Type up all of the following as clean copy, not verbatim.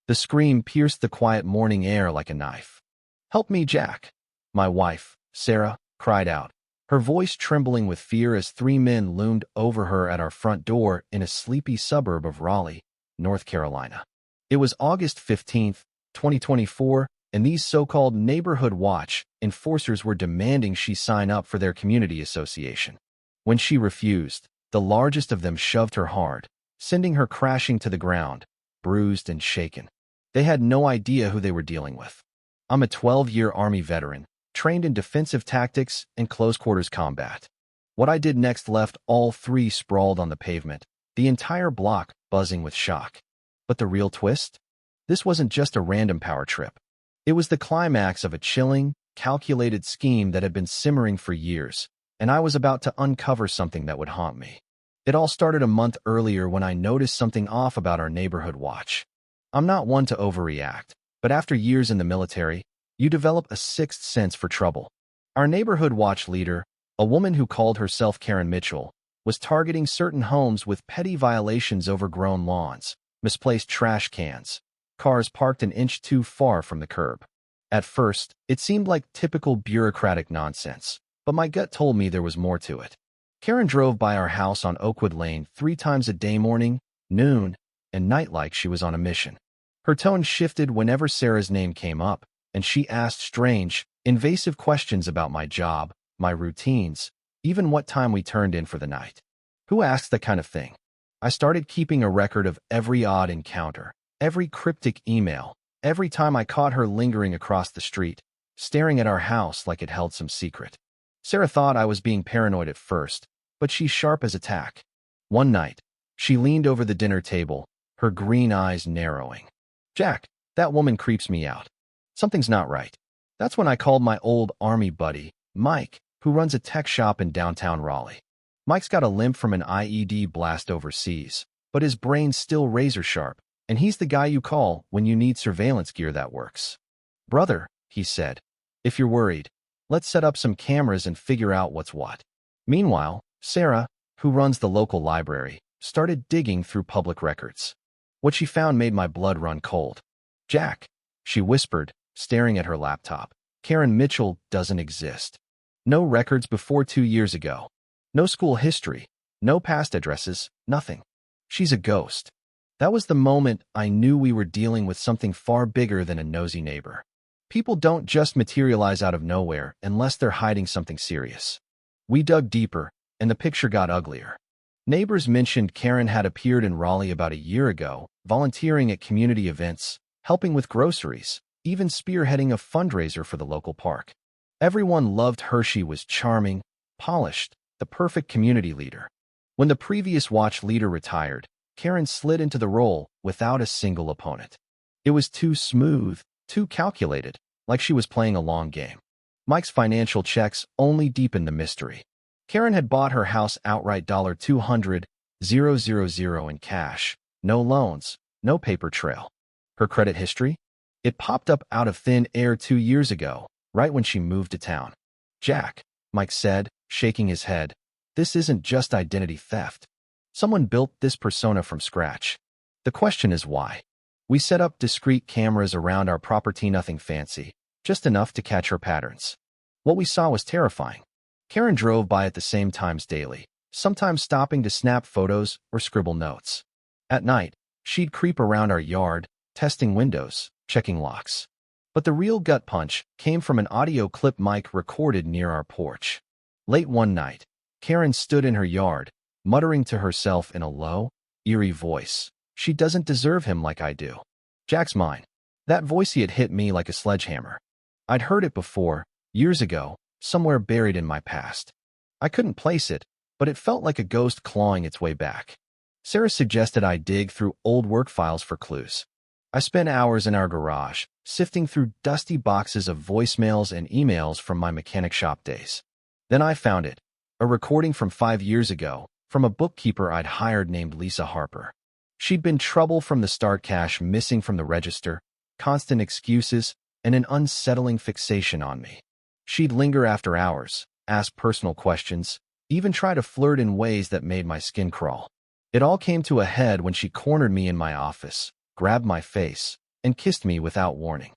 The scream pierced the quiet morning air like a knife. "Help me, Jack!" My wife, Sarah, cried out, her voice trembling with fear as three men loomed over her at our front door in a sleepy suburb of Raleigh, North Carolina. It was August 15th, 2024, and these so-called neighborhood watch enforcers were demanding she sign up for their community association. When she refused, the largest of them shoved her hard, sending her crashing to the ground, bruised and shaken. They had no idea who they were dealing with. I'm a 12-year Army veteran, trained in defensive tactics and close-quarters combat. What I did next left all three sprawled on the pavement, the entire block buzzing with shock. But the real twist? This wasn't just a random power trip. It was the climax of a chilling, calculated scheme that had been simmering for years, and I was about to uncover something that would haunt me. It all started a month earlier when I noticed something off about our neighborhood watch. I'm not one to overreact, but after years in the military, you develop a sixth sense for trouble. Our neighborhood watch leader, a woman who called herself Karen Mitchell, was targeting certain homes with petty violations: overgrown lawns, misplaced trash cans, cars parked an inch too far from the curb. At first, it seemed like typical bureaucratic nonsense, but my gut told me there was more to it. Karen drove by our house on Oakwood Lane 3 times a day, morning, noon, and night, like she was on a mission. Her tone shifted whenever Sarah's name came up, and she asked strange, invasive questions about my job, my routines, even what time we turned in for the night. Who asks that kind of thing? I started keeping a record of every odd encounter, every cryptic email, every time I caught her lingering across the street, staring at our house like it held some secret. Sarah thought I was being paranoid at first, but she's sharp as a tack. One night, she leaned over the dinner table, her green eyes narrowing. "Jack, that woman creeps me out. Something's not right." That's when I called my old Army buddy, Mike, who runs a tech shop in downtown Raleigh. Mike's got a limp from an IED blast overseas, but his brain's still razor sharp, and he's the guy you call when you need surveillance gear that works. "Brother," he said, "if you're worried, let's set up some cameras and figure out what's what." Meanwhile, Sarah, who runs the local library, started digging through public records. What she found made my blood run cold. "Jack," she whispered, staring at her laptop, "Karen Mitchell doesn't exist. No records before 2 years ago. No school history. No past addresses. Nothing. She's a ghost." That was the moment I knew we were dealing with something far bigger than a nosy neighbor. People don't just materialize out of nowhere unless they're hiding something serious. We dug deeper, and the picture got uglier. Neighbors mentioned Karen had appeared in Raleigh about a year ago, volunteering at community events, helping with groceries, even spearheading a fundraiser for the local park. Everyone loved her. She was charming, polished, the perfect community leader. When the previous watch leader retired, Karen slid into the role without a single opponent. It was too smooth, too calculated, like she was playing a long game. Mike's financial checks only deepened the mystery. Karen had bought her house outright, $200,000 in cash, no loans, no paper trail. Her credit history? It popped up out of thin air 2 years ago, right when she moved to town. "Jack," Mike said, shaking his head, "this isn't just identity theft. Someone built this persona from scratch. The question is why." We set up discrete cameras around our property, nothing fancy, just enough to catch her patterns. What we saw was terrifying. Karen drove by at the same times daily, sometimes stopping to snap photos or scribble notes. At night, she'd creep around our yard, testing windows, checking locks. But the real gut punch came from an audio clip Mike recorded near our porch. Late one night, Karen stood in her yard, muttering to herself in a low, eerie voice, "She doesn't deserve him like I do. Jack's mine." That voice had hit me like a sledgehammer. I'd heard it before, years ago, somewhere buried in my past. I couldn't place it, but it felt like a ghost clawing its way back. Sarah suggested I dig through old work files for clues. I spent hours in our garage, sifting through dusty boxes of voicemails and emails from my mechanic shop days. Then I found it, a recording from 5 years ago, from a bookkeeper I'd hired named Lisa Harper. She'd been trouble from the start: cash missing from the register, constant excuses, and an unsettling fixation on me. She'd linger after hours, ask personal questions, even try to flirt in ways that made my skin crawl. It all came to a head when she cornered me in my office, grabbed my face, and kissed me without warning.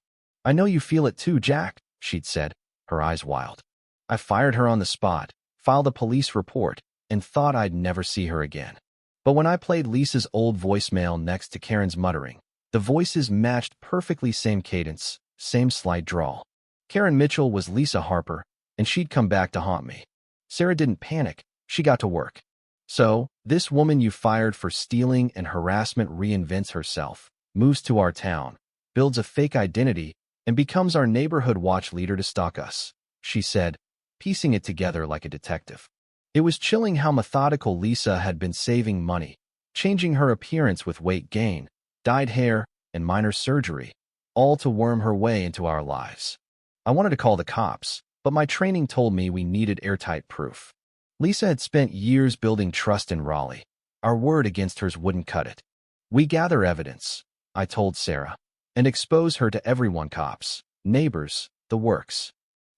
"I know you feel it too, Jack," she'd said, her eyes wild. I fired her on the spot, filed a police report, and thought I'd never see her again. But when I played Lisa's old voicemail next to Karen's muttering, the voices matched perfectly, same cadence, same slight drawl. Karen Mitchell was Lisa Harper, and she'd come back to haunt me. Sarah didn't panic. She got to work. "So, this woman you fired for stealing and harassment reinvents herself, moves to our town, builds a fake identity, and becomes our neighborhood watch leader to stalk us," she said, piecing it together like a detective. It was chilling how methodical Lisa had been saving money, changing her appearance with weight gain, dyed hair, and minor surgery, all to worm her way into our lives. I wanted to call the cops, but my training told me we needed airtight proof. Lisa had spent years building trust in Raleigh. Our word against hers wouldn't cut it. "We gather evidence," I told Sarah, "and expose her to everyone, cops, neighbors, the works."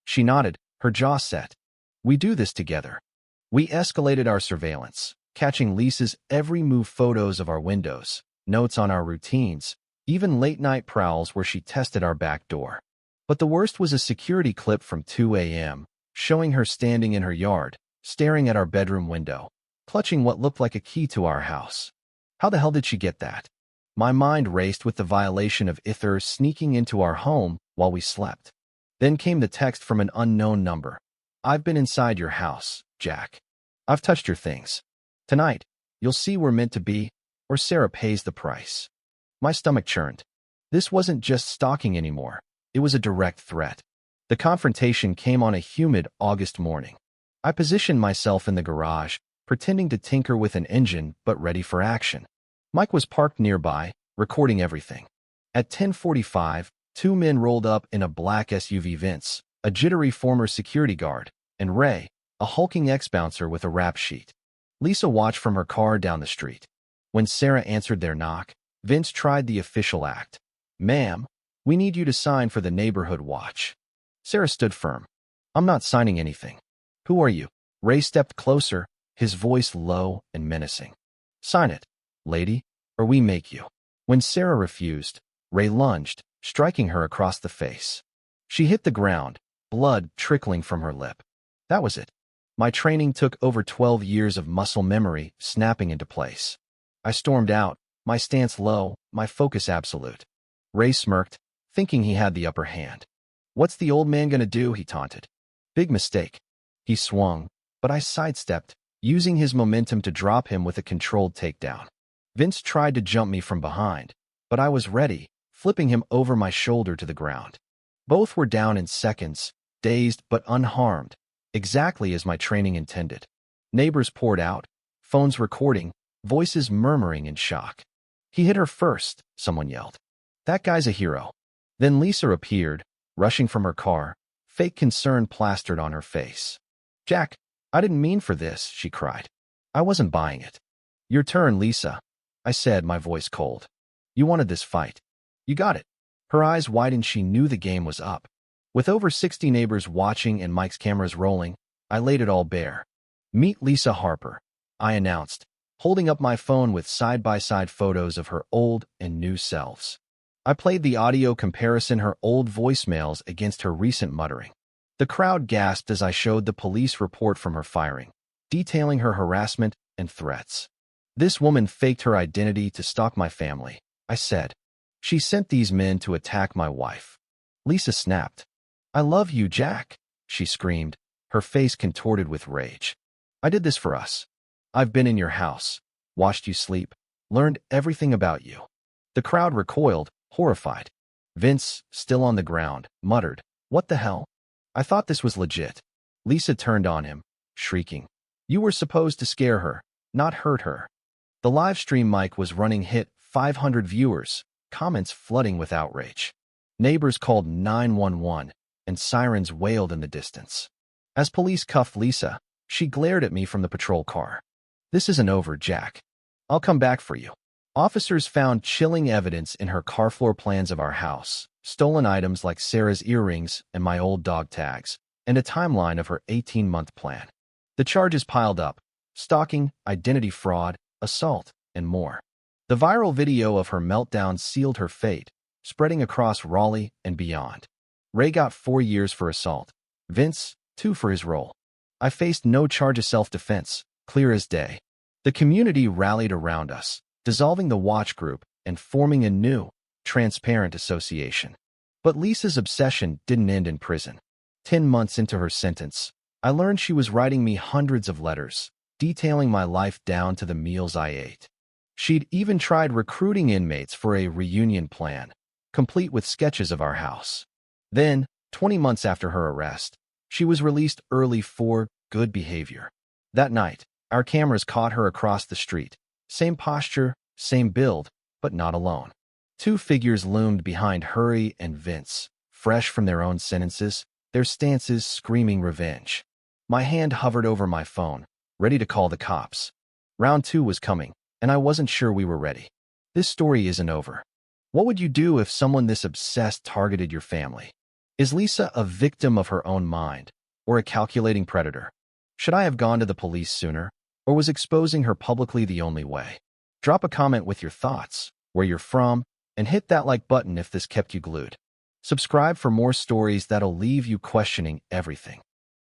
She nodded, her jaw set. "We do this together." We escalated our surveillance, catching Lisa's every move, photos of our windows, notes on our routines, even late-night prowls where she tested our back door. But the worst was a security clip from 2 a.m., showing her standing in her yard, staring at our bedroom window, clutching what looked like a key to our house. How the hell did she get that? My mind raced with the violation of Ither sneaking into our home while we slept. Then came the text from an unknown number. "I've been inside your house, Jack. I've touched your things. Tonight, you'll see we're meant to be, or Sarah pays the price." My stomach churned. This wasn't just stalking anymore. It was a direct threat. The confrontation came on a humid August morning. I positioned myself in the garage, pretending to tinker with an engine but ready for action. Mike was parked nearby, recording everything. At 10:45, two men rolled up in a black SUV. Vince, a jittery former security guard, and Ray, a hulking ex-bouncer with a rap sheet. Lisa watched from her car down the street. When Sarah answered their knock, Vince tried the official act. "Ma'am, we need you to sign for the neighborhood watch." Sarah stood firm. "I'm not signing anything." "Who are you?" Ray stepped closer, his voice low and menacing. "Sign it, lady, or we make you." When Sarah refused, Ray lunged, striking her across the face. She hit the ground, blood trickling from her lip. That was it. My training took over 12 years of muscle memory snapping into place. I stormed out, my stance low, my focus absolute. Ray smirked, thinking he had the upper hand. "What's the old man gonna do?" he taunted. "Big mistake." He swung, but I sidestepped, using his momentum to drop him with a controlled takedown. Vince tried to jump me from behind, but I was ready, flipping him over my shoulder to the ground. Both were down in seconds, dazed but unharmed, exactly as my training intended. Neighbors poured out, phones recording, voices murmuring in shock. "He hit her first," someone yelled. "That guy's a hero." Then Lisa appeared, rushing from her car, fake concern plastered on her face. "Jack, I didn't mean for this," she cried. I wasn't buying it. "Your turn, Lisa," I said, my voice cold. "You wanted this fight. You got it." Her eyes widened. She knew the game was up. With over 60 neighbors watching and Mike's cameras rolling, I laid it all bare. "Meet Lisa Harper," I announced, holding up my phone with side-by-side photos of her old and new selves. I played the audio comparison, her old voicemails against her recent muttering. The crowd gasped as I showed the police report from her firing, detailing her harassment and threats. "This woman faked her identity to stalk my family," I said. "She sent these men to attack my wife." Lisa snapped. "I love you, Jack," she screamed, her face contorted with rage. "I did this for us. I've been in your house, watched you sleep, learned everything about you." The crowd recoiled, horrified. Vince, still on the ground, muttered, "What the hell? I thought this was legit." Lisa turned on him, shrieking, "You were supposed to scare her, not hurt her." The live stream mic was running, hit 500 viewers, comments flooding with outrage. Neighbors called 911, and sirens wailed in the distance. As police cuffed Lisa, she glared at me from the patrol car. "This isn't over, Jack. I'll come back for you." Officers found chilling evidence in her car floor plans of our house, stolen items like Sarah's earrings and my old dog tags, and a timeline of her 18-month plan. The charges piled up: stalking, identity fraud, assault, and more. The viral video of her meltdown sealed her fate, spreading across Raleigh and beyond. Ray got 4 years for assault. Vince, 2 for his role. I faced no charge of self-defense, clear as day. The community rallied around us, dissolving the watch group and forming a new, transparent association. But Lisa's obsession didn't end in prison. 10 months into her sentence, I learned she was writing me hundreds of letters, detailing my life down to the meals I ate. She'd even tried recruiting inmates for a reunion plan, complete with sketches of our house. Then, 20 months after her arrest, she was released early for good behavior. That night, our cameras caught her across the street. Same posture, same build, but not alone. 2 figures loomed behind Hurry and Vince, fresh from their own sentences, their stances screaming revenge. My hand hovered over my phone, ready to call the cops. Round 2 was coming, and I wasn't sure we were ready. This story isn't over. What would you do if someone this obsessed targeted your family? Is Lisa a victim of her own mind, or a calculating predator? Should I have gone to the police sooner, or was exposing her publicly the only way? Drop a comment with your thoughts, where you're from, and hit that like button if this kept you glued. Subscribe for more stories that'll leave you questioning everything.